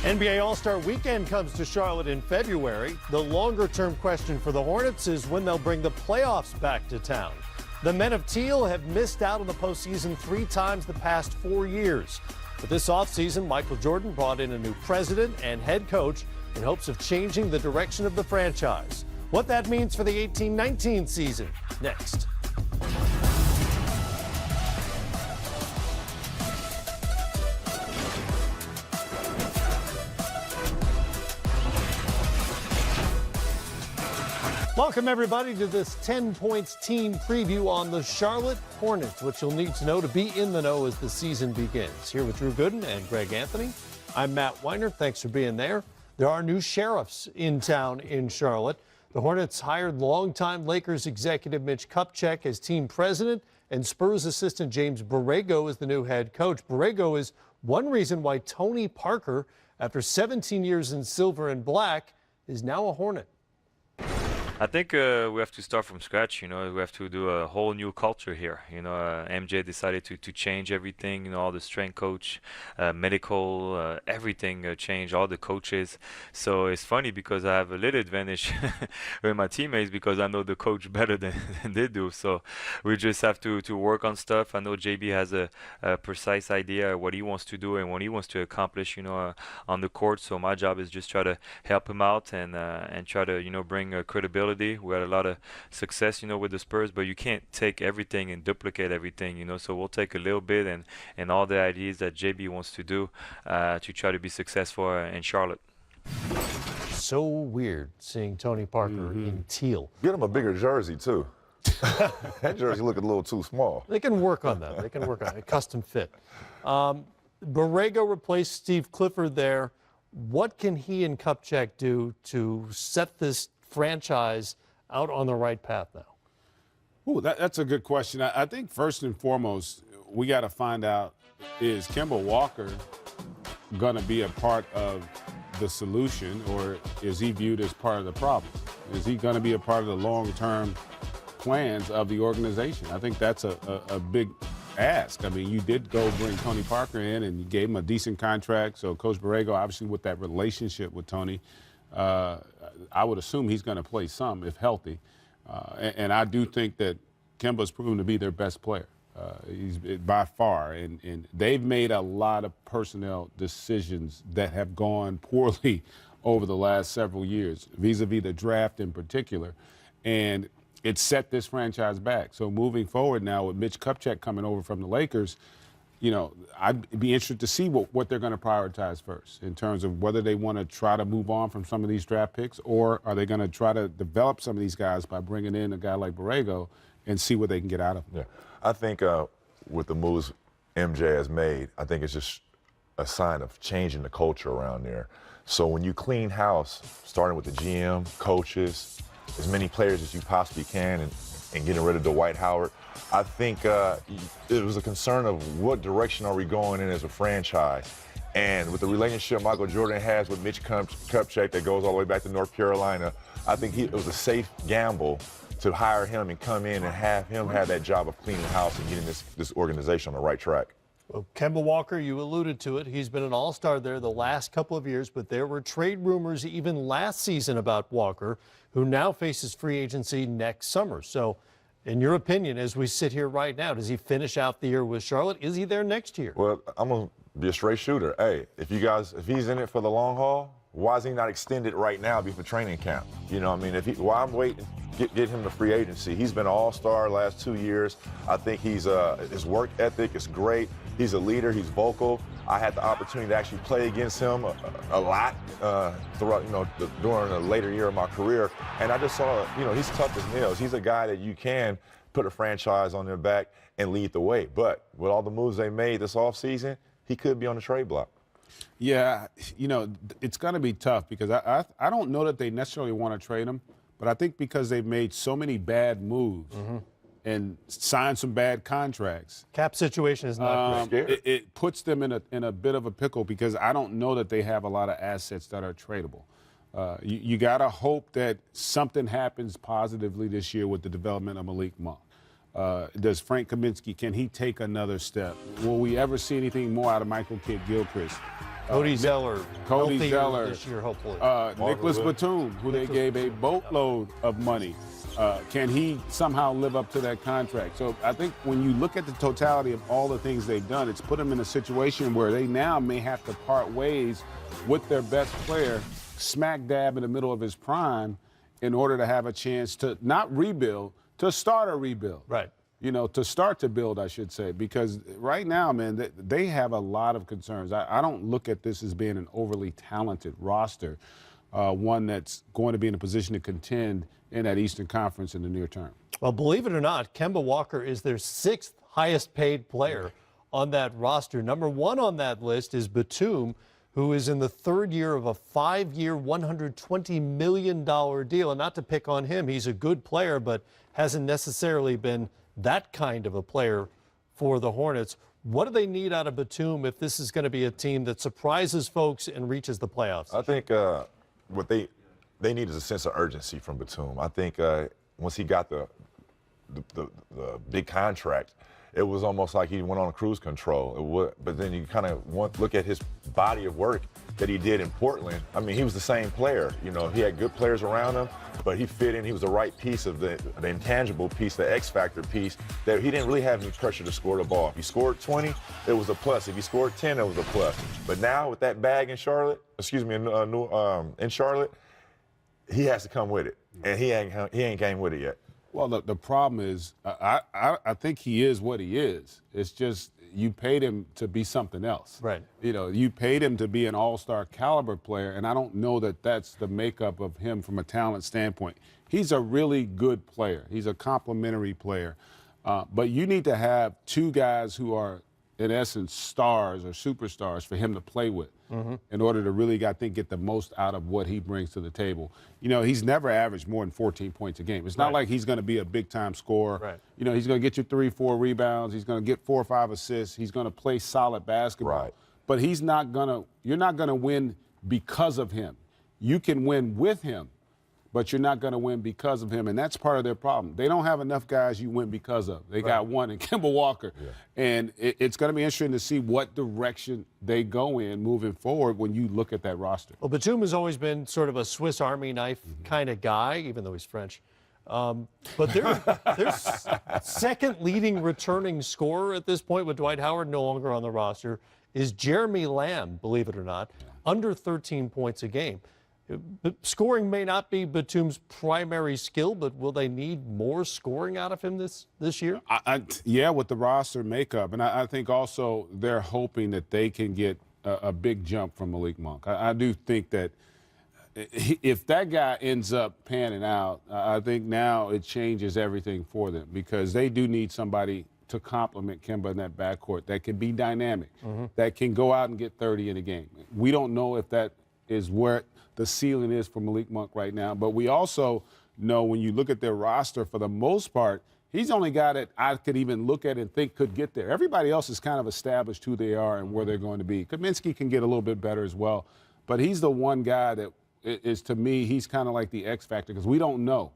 NBA All-Star Weekend comes to Charlotte in February. The longer-term question for the Hornets is when they'll bring the playoffs back to town. The men of teal have missed out on the postseason 3 times the past 4 years. But this offseason, Michael Jordan brought in a new president and head coach in hopes of changing the direction of the franchise. What that means for the 18-19 season, next. Welcome, everybody, to this 10 Points team preview on the Charlotte Hornets, which you'll need to know to be in the know as the season begins. Here with Drew Gooden and Greg Anthony, I'm Matt Weiner. Thanks for being there. There are new sheriffs in town in Charlotte. The Hornets hired longtime Lakers executive Mitch Kupchak as team president, and Spurs assistant James Borrego is the new head coach. Borrego is one reason why Tony Parker, after 17 years in silver and black, is now a Hornet. I think we have to start from scratch. We have to do a whole new culture here. MJ decided to change everything. All the strength coach, medical, everything changed. All the coaches. So it's funny because I have a little advantage with my teammates because I know the coach better than they do. So we just have to work on stuff. I know JB has a precise idea of what he wants to do and what he wants to accomplish. On the court. So my job is just try to help him out and try to bring credibility. We had a lot of success, with the Spurs, but you can't take everything and duplicate everything, So we'll take a little bit and all the ideas that JB wants to do to try to be successful in Charlotte. So weird seeing Tony Parker in teal. Get him a bigger jersey, too. That jersey looking a little too small. They can work on that. They can work on it. Custom fit. Borrego replaced Steve Clifford there. What can he and Kupchak do to set this franchise out on the right path now? Ooh, that's a good question. I think first and foremost, we got to find out, is Kemba Walker going to be a part of the solution, or is he viewed as part of the problem? Is he going to be a part of the long-term plans of the organization? I think that's a big ask. I mean, you did go bring Tony Parker in, and you gave him a decent contract. So Coach Borrego, obviously with that relationship with Tony, I would assume he's going to play some if healthy. And I do think that Kemba's proven to be their best player. He's by far. And they've made a lot of personnel decisions that have gone poorly over the last several years, vis-a-vis the draft in particular. And it set this franchise back. So moving forward now with Mitch Kupchak coming over from the Lakers, I'd be interested to see what they're going to prioritize first in terms of whether they want to try to move on from some of these draft picks, or are they going to try to develop some of these guys by bringing in a guy like Borrego and see what they can get out of him. Yeah, I think with the moves MJ has made, I think it's just a sign of changing the culture around there. So when you clean house, starting with the GM, coaches, as many players as you possibly can, and getting rid of Dwight Howard, I think it was a concern of what direction are we going in as a franchise. And with the relationship Michael Jordan has with Mitch Kupchak that goes all the way back to North Carolina, I think it was a safe gamble to hire him and come in and have him have that job of cleaning house and getting this organization on the right track. Well, Kemba Walker, you alluded to it. He's been an all-star there the last couple of years, but there were trade rumors even last season about Walker, who now faces free agency next summer. So, in your opinion, as we sit here right now, does he finish out the year with Charlotte? Is he there next year? Well, I'm going to be a straight shooter. Hey, if he's in it for the long haul, why is he not extended right now before training camp? Why I'm waiting to get him to free agency? He's been an all-star last 2 years. I think his work ethic is great. He's a leader. He's vocal. I had the opportunity to actually play against him a lot throughout, during the later year of my career. And I just saw, he's tough as nails. He's a guy that you can put a franchise on their back and lead the way. But with all the moves they made this offseason, he could be on the trade block. Yeah, it's going to be tough because I don't know that they necessarily want to trade him, but I think because they've made so many bad moves and signed some bad contracts. Cap situation is not great. It puts them in a bit of a pickle because I don't know that they have a lot of assets that are tradable. You got to hope that something happens positively this year with the development of Malik Monk. Does Frank Kaminsky, can he take another step? Will we ever see anything more out of Michael Kidd-Gilchrist? Cody Zeller. Cody healthier Zeller. this year, hopefully. Nicolas Batum, who they gave a boatload of money. Can he somehow live up to that contract? So I think when you look at the totality of all the things they've done, it's put them in a situation where they now may have to part ways with their best player, smack dab in the middle of his prime, in order to have a chance to not rebuild, to start a rebuild. Right. You know, to start to build, I should say, because right now, man, they have a lot of concerns. I don't look at this as being an overly talented roster, one that's going to be in a position to contend in that Eastern Conference in the near term. Well, believe it or not, Kemba Walker is their 6th highest paid player on that roster. Number 1 on that list is Batum, who is in the 3rd year of a 5-year, $120 million deal. And not to pick on him, he's a good player, but hasn't necessarily been that kind of a player for the Hornets. What do they need out of Batum if this is going to be a team that surprises folks and reaches the playoffs? I think what they need is a sense of urgency from Batum. I think once he got the big contract, it was almost like he went on cruise control. But then you kind of look at his body of work that he did in Portland. I mean, he was the same player. You know, he had good players around him, but he fit in. He was the right piece of the intangible piece, the X factor piece, that he didn't really have any pressure to score the ball. If he scored 20, it was a plus. If he scored 10, it was a plus. But now with that bag in Charlotte, in Charlotte, he has to come with it, and he ain't came with it yet. Well, the problem is, I think he is what he is. It's just you paid him to be something else. Right. You know, you paid him to be an all-star caliber player, and I don't know that that's the makeup of him from a talent standpoint. He's a really good player. He's a complimentary player. But you need to have 2 guys who are, in essence, stars or superstars for him to play with in order to really, I think, get the most out of what he brings to the table. You know, he's never averaged more than 14 points a game. It's not like he's going to be a big-time scorer. Right. You know, he's going to get you 3-4 rebounds. He's going to get 4 or 5 assists. He's going to play solid basketball. Right. But you're not going to win because of him. You can win with him, but you're not going to win because of him, and that's part of their problem. They don't have enough guys you win because of. They got one in Kemba Walker, and it's going to be interesting to see what direction they go in moving forward when you look at that roster. Well, Batum has always been sort of a Swiss Army knife kind of guy, even though he's French. But their second leading returning scorer at this point, with Dwight Howard no longer on the roster, is Jeremy Lamb, believe it or not, under 13 points a game. Scoring may not be Batum's primary skill, but will they need more scoring out of him this year? Yeah, with the roster makeup. And I think also they're hoping that they can get a big jump from Malik Monk. I do think that if that guy ends up panning out, I think now it changes everything for them, because they do need somebody to complement Kemba in that backcourt that can be dynamic, that can go out and get 30 in a game. We don't know if that is where the ceiling is for Malik Monk right now. But we also know when you look at their roster, for the most part, he's the only guy that I could even look at and think could get there. Everybody else is kind of established who they are and where they're going to be. Kaminsky can get a little bit better as well. But he's the one guy that is, to me, he's kind of like the X factor, because we don't know.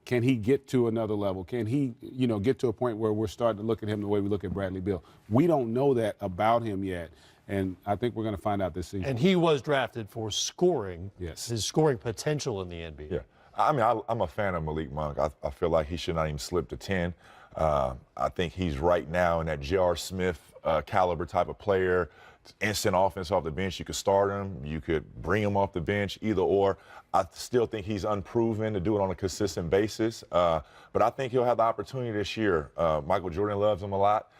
Can he get to another level? Can he, get to a point where we're starting to look at him the way we look at Bradley Beal? We don't know that about him yet. And I think we're going to find out this season. And he was drafted for scoring. Yes. His scoring potential in the NBA. Yeah. I mean, I'm a fan of Malik Monk. I feel like he should not even slip to 10. I think he's right now in that J.R. Smith caliber type of player. Instant offense off the bench. You could start him. You could bring him off the bench, either or. I still think he's unproven to do it on a consistent basis. But I think he'll have the opportunity this year. Michael Jordan loves him a lot.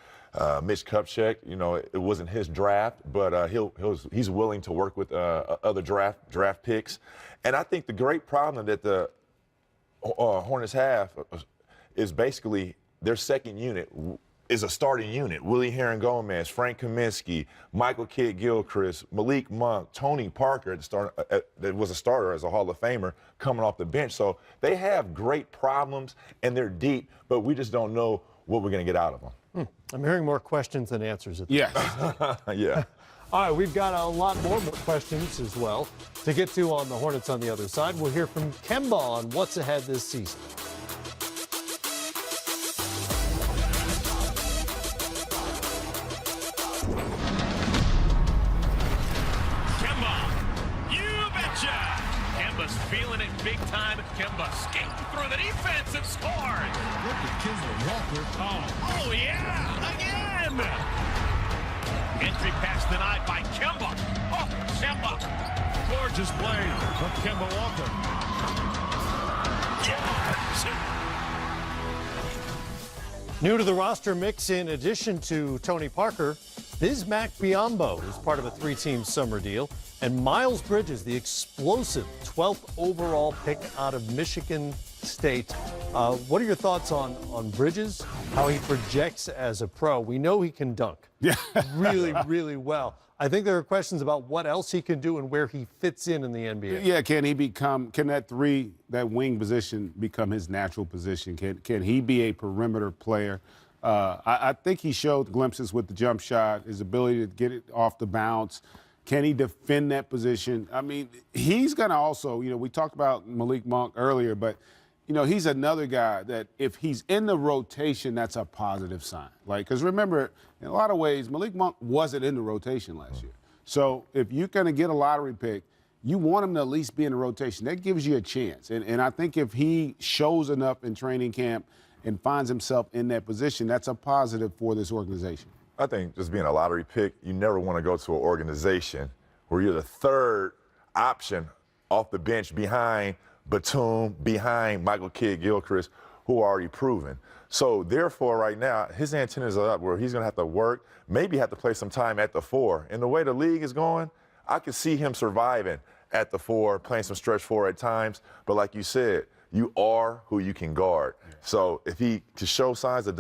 Mitch Kupchak, it wasn't his draft, but he's willing to work with other draft picks. And I think the great problem that the Hornets have is basically their second unit is a starting unit. Willie Herron-Gomez, Frank Kaminsky, Michael Kidd-Gilchrist, Malik Monk, Tony Parker, that was a starter as a Hall of Famer, coming off the bench. So they have great problems, and they're deep, but we just don't know what we're going to get out of them. I'm hearing more questions than answers at this Yes. Yeah. All right, we've got a lot more questions as well to get to on the Hornets on the other side. We'll hear from Kemba on what's ahead this season. big-time Kemba skating through the defense and scored. Look at Kemba Walker. Oh, yeah, again. Entry pass denied by Kemba. Oh, Kemba. Gorgeous play from Kemba Walker. Yes! New to the roster mix, in addition to Tony Parker, Bismack Biyombo is part of a three-team summer deal, and Miles Bridges, the explosive 12th overall pick out of Michigan State. What are your thoughts on Bridges, how he projects as a pro? We know he can dunk really, really well. I think there are questions about what else he can do and where he fits in the NBA. Yeah, can that wing position become his natural position? Can he be a perimeter player? I think he showed glimpses with the jump shot, his ability to get it off the bounce. Can he defend that position? I mean, he's going to also, we talked about Malik Monk earlier, but, he's another guy that if he's in the rotation, that's a positive sign. Because remember, in a lot of ways, Malik Monk wasn't in the rotation last year. So if you're going to get a lottery pick, you want him to at least be in the rotation. That gives you a chance. And I think if he shows enough in training camp and finds himself in that position, that's a positive for this organization. I think just being a lottery pick, you never want to go to an organization where you're the third option off the bench behind Batum, behind Michael Kidd-Gilchrist, who are already proven. So therefore, right now, his antennas are up where he's going to have to work, maybe have to play some time at the four. And the way the league is going, I could see him surviving at the four, playing some stretch four at times. But like you said, you are who you can guard. So if he can show signs of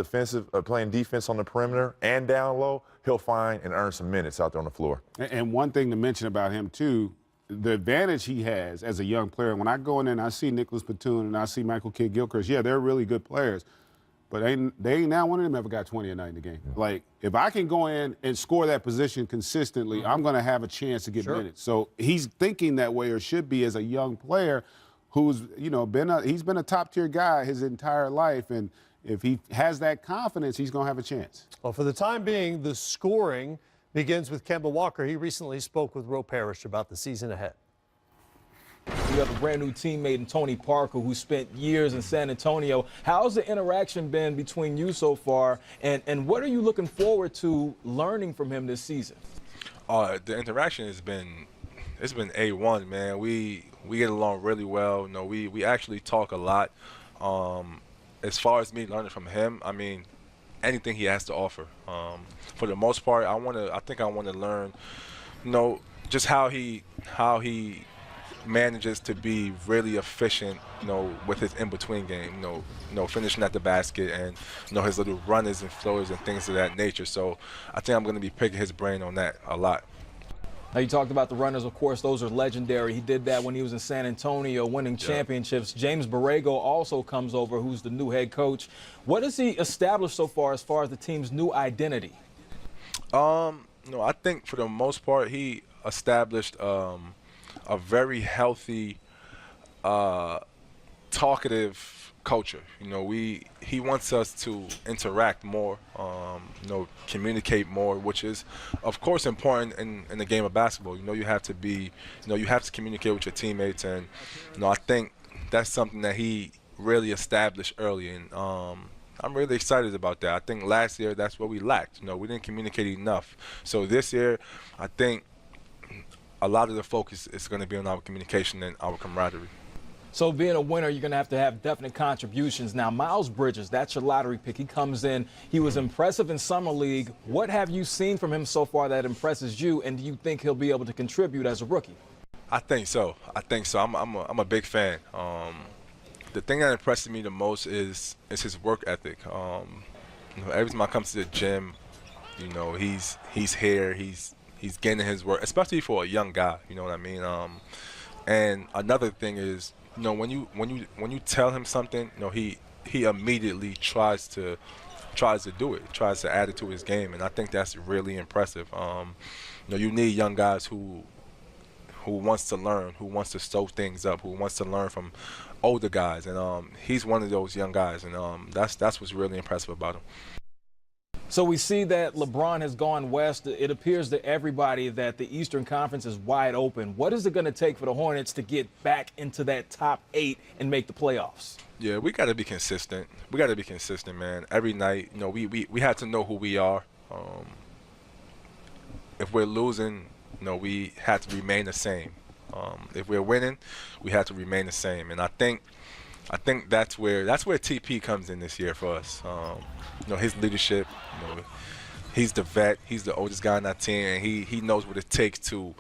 playing defense on the perimeter and down low, he'll find and earn some minutes out there on the floor. And one thing to mention about him, too, the advantage he has as a young player, when I go in there and I see Nicolas Batum and I see Michael Kidd-Gilchrist, yeah, they're really good players. But they ain't now one of them ever got 20 a night in the game. Like, if I can go in and score that position consistently, I'm going to have a chance to get minutes. So he's thinking that way, or should be, as a young player who's, he's been a top-tier guy his entire life. And if he has that confidence, he's going to have a chance. Well, for the time being, the scoring begins with Kemba Walker. He recently spoke with Ro Parrish about the season ahead. You have a brand new teammate in Tony Parker, who spent years in San Antonio. How's the interaction been between you so far, and what are you looking forward to learning from him this season? The interaction has been A1, man. We get along really well. We actually talk a lot. As far as me learning from him, I mean, anything he has to offer. For the most part, I think I want to learn, just how he manages to be really efficient, with his in-between game, finishing at the basket and, his little runners and floaters and things of that nature. So I think I'm going to be picking his brain on that a lot. Now, you talked about the runners. Of course, those are legendary. He did that when he was in San Antonio, winning championships. James Borrego also comes over, who's the new head coach. What has he established so far as the team's new identity? I think for the most part, he established a very healthy, talkative culture. He wants us to interact more, communicate more, which is, of course, important in the game of basketball. You have to be, you have to communicate with your teammates, and I think that's something that he really established early, and I'm really excited about that. I think last year that's what we lacked. We didn't communicate enough. So this year, I think a lot of the focus is going to be on our communication and our camaraderie. So being a winner, you're going to have definite contributions. Now, Miles Bridges, that's your lottery pick. He comes in. He was impressive in Summer League. What have you seen from him so far that impresses you, and do you think he'll be able to contribute as a rookie? I think so. I'm a big fan. The thing that impresses me the most is his work ethic. Every time I come to the gym, he's here. He's getting his work, especially for a young guy. You know what I mean? And another thing is, when you tell him something, he immediately tries to do it, tries to add it to his game, and I think that's really impressive. You need young guys who wants to learn, who wants to stow things up, who wants to learn from older guys, and he's one of those young guys, and that's what's really impressive about him. So we see that LeBron has gone west. It appears to everybody that the Eastern Conference is wide open. What is it going to take for the Hornets to get back into that top 8 and make the playoffs? Yeah, we got to be consistent. We got to be consistent, man. Every night, you know, we have to know who we are. If we're losing, you know, we have to remain the same. If we're winning, we have to remain the same. And I think that's where TP comes in this year for us. You know, his leadership. You know, he's the vet. He's the oldest guy on that team, and he knows what it takes to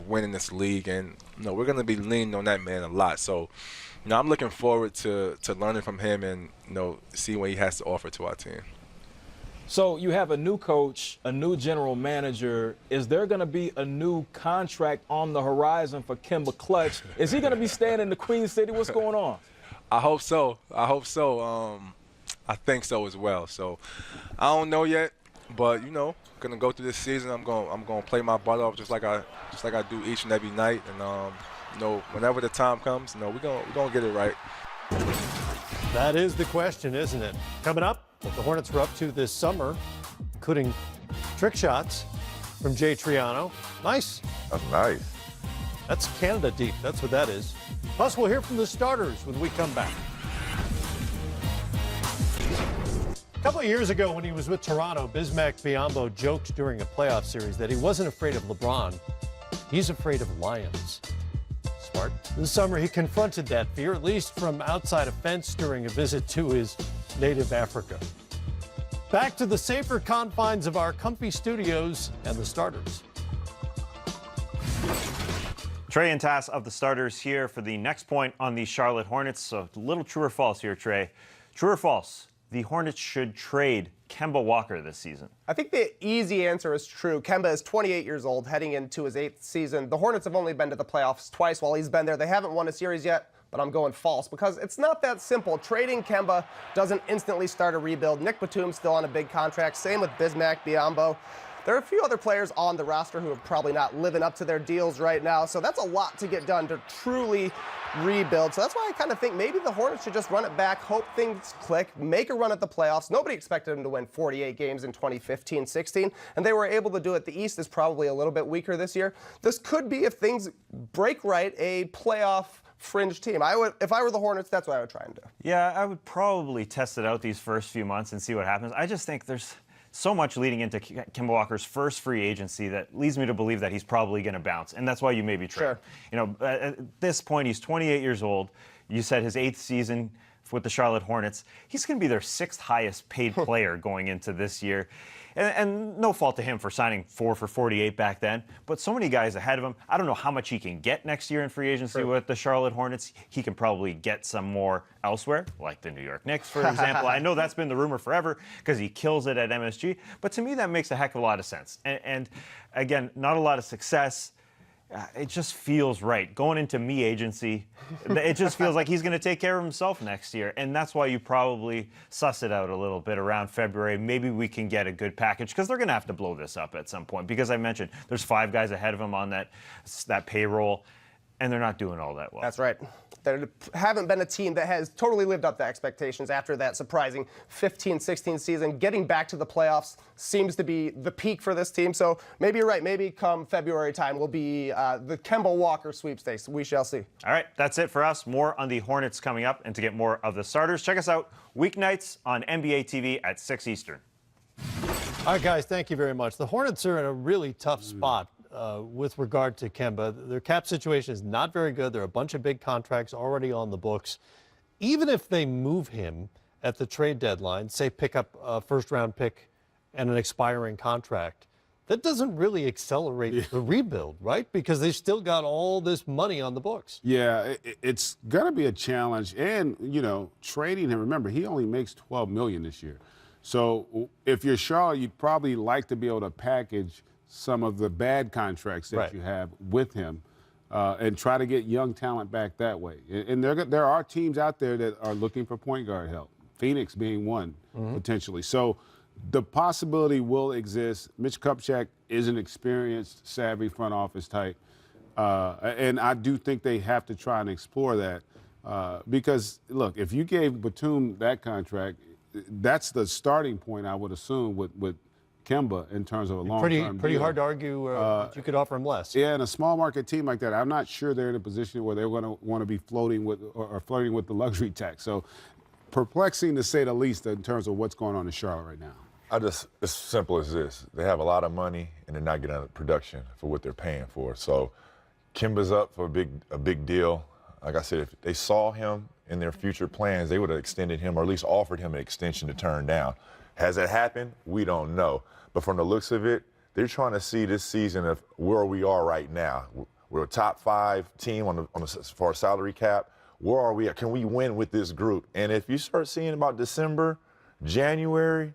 win in this league. And you know, we're gonna be leaning on that man a lot. So, you know, I'm looking forward to learning from him and, you know, see what he has to offer to our team. So you have a new coach, a new general manager. Is there going to be a new contract on the horizon for Kemba Clutch? Is he going to be staying in the Queen City? What's going on? I hope so. I think so as well. So I don't know yet, but you know, gonna go through this season. I'm gonna play my butt off just like I do each and every night. And you know, whenever the time comes, you know, we're gonna get it right. That is the question, isn't it? Coming up, what the Hornets were up to this summer, including trick shots from Jay Triano. Nice. That's nice. That's Canada deep. That's what that is. Plus, we'll hear from the starters when we come back. A couple of years ago, when he was with Toronto, Bismack Biyombo joked during a playoff series that he wasn't afraid of LeBron. He's afraid of lions. Smart. This summer, he confronted that fear, at least from outside a fence during a visit to his native Africa. Back to the safer confines of our comfy studios and the starters. Trey and Tass of the starters here for the next point on the Charlotte Hornets. So a little true or false here, Trey. True or false? The Hornets should trade Kemba Walker this season. I think the easy answer is true. Kemba is 28 years old, heading into his 8th season. The Hornets have only been to the playoffs twice while he's been there. They haven't won a series yet, but I'm going false because it's not that simple. Trading Kemba doesn't instantly start a rebuild. Nick Batum's still on a big contract. Same with Bismack Biyombo. There are a few other players on the roster who are probably not living up to their deals right now, so that's a lot to get done to truly rebuild. So that's why I kind of think maybe the Hornets should just run it back, hope things click, make a run at the playoffs. Nobody expected them to win 48 games in 2015-16, and they were able to do it. The East is probably a little bit weaker this year. This could be, if things break right, a playoff fringe team. If I were the Hornets, that's what I would try and do. Yeah, I would probably test it out these first few months and see what happens. I just think there's so much leading into Kemba Walker's first free agency that leads me to believe that he's probably going to bounce, and that's why you maybe trade. Sure. You know, at this point, he's 28 years old. You said his 8th season with the Charlotte Hornets. He's going to be their 6th highest paid player going into this year. And no fault to him for signing 4 for 48 back then, but so many guys ahead of him. I don't know how much he can get next year in free agency with the Charlotte Hornets. He can probably get some more elsewhere, like the New York Knicks, for example. I know that's been the rumor forever because he kills it at MSG, but to me that makes a heck of a lot of sense. And again, not a lot of success. It just feels right. Going into me agency, it just feels like he's going to take care of himself next year. And that's why you probably suss it out a little bit around February. Maybe we can get a good package because they're going to have to blow this up at some point. Because I mentioned there's 5 guys ahead of him on that payroll, and they're not doing all that well. That's right. There haven't been a team that has totally lived up to expectations after that surprising 15-16 season. Getting back to the playoffs seems to be the peak for this team. So maybe you're right. Maybe come February time will be the Kemba Walker sweepstakes. We shall see. All right, that's it for us. More on the Hornets coming up. And to get more of the starters, check us out weeknights on NBA TV at 6 Eastern. All right, guys, thank you very much. The Hornets are in a really tough spot with regard to Kemba. Their cap situation is not very good. There are a bunch of big contracts already on the books. Even if they move him at the trade deadline, say pick up a first-round pick and an expiring contract, that doesn't really accelerate the rebuild, right? Because they've still got all this money on the books. Yeah, it's going to be a challenge. And, you know, trading him, remember, he only makes $12 million this year. So if you're Charlotte, you'd probably like to be able to package some of the bad contracts that you have with him and try to get young talent back that way. And there are teams out there that are looking for point guard help, Phoenix being one potentially. So the possibility will exist. Mitch Kupchak is an experienced, savvy front office type. And I do think they have to try and explore that because, look, if you gave Batum that contract, that's the starting point, I would assume, with Kemba in terms of a long-term Pretty deal. hard to argue that you could offer him less. Yeah, in a small market team like that, I'm not sure they're in a position where they're going to want to be floating with or flirting with the luxury tax. So perplexing to say the least in terms of what's going on in Charlotte right now. It's simple as this. They have a lot of money and they're not getting production for what they're paying for. So Kemba's up for a big deal. Like I said, if they saw him in their future plans, they would have extended him or at least offered him an extension to turn down. Has that happened? We don't know. But from the looks of it, they're trying to see this season of where we are right now. We're a top 5 team for our salary cap. Where are we at? Can we win with this group? And if you start seeing about December, January,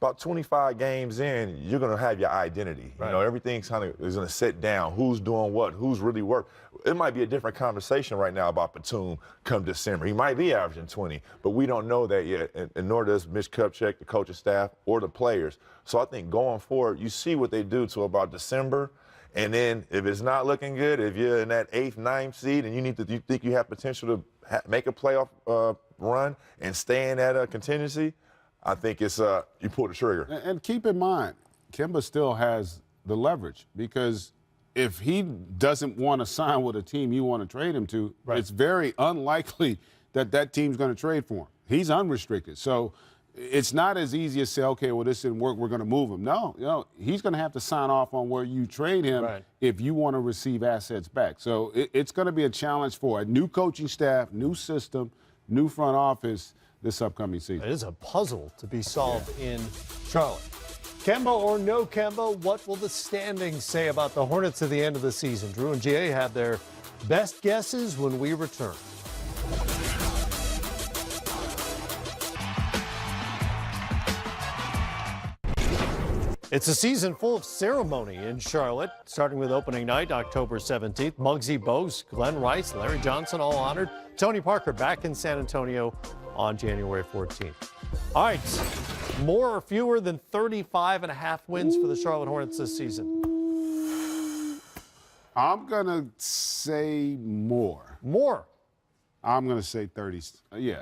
about 25 games in, you're going to have your identity. Right. You know, everything's kind of is going to sit down. Who's doing what? Who's really worked? It might be a different conversation right now about Batum come December. He might be averaging 20, but we don't know that yet, and nor does Mitch Kupchak, the coaching staff, or the players. So I think going forward, you see what they do to about December, and then if it's not looking good, if you're in that 8th, 9th seed and you think you have potential to make a playoff run and stay in that contingency, I think it's you pull the trigger. And keep in mind, Kemba still has the leverage because if he doesn't want to sign with a team you want to trade him to, it's very unlikely that team's going to trade for him. He's unrestricted. So it's not as easy as say, okay, well, this didn't work, we're going to move him. No, he's going to have to sign off on where you trade him if you want to receive assets back. So it's going to be a challenge for a new coaching staff, new system, new front office this upcoming season. It is a puzzle to be solved in Charlotte. Kemba or no Kemba, what will the standings say about the Hornets at the end of the season? Drew and GA have their best guesses when we return. It's a season full of ceremony in Charlotte, starting with opening night, October 17th. Muggsy Bogues, Glenn Rice, Larry Johnson, all honored. Tony Parker back in San Antonio on January 14th. All right, more or fewer than 35.5 wins for the Charlotte Hornets this season? I'm going to say more. More. I'm going to say 30.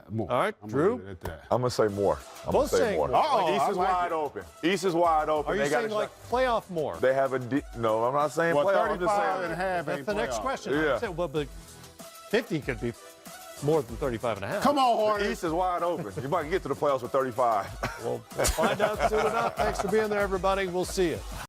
More. All right, Drew? At that. I'm going to say more. I'm going Both to say saying more. more. East is wide open. East is wide open. Are you They saying got like playoff more? They have no, I'm not saying Well, playoff. I'm just 35 saying and a half That's ain't the next playoff. question. Yeah. I'm saying, well, but 50 could be more than 35.5. Come on, the Hornets. East is wide open. You might get to the playoffs with 35. We'll find out soon enough. Thanks for being there, everybody. We'll see you.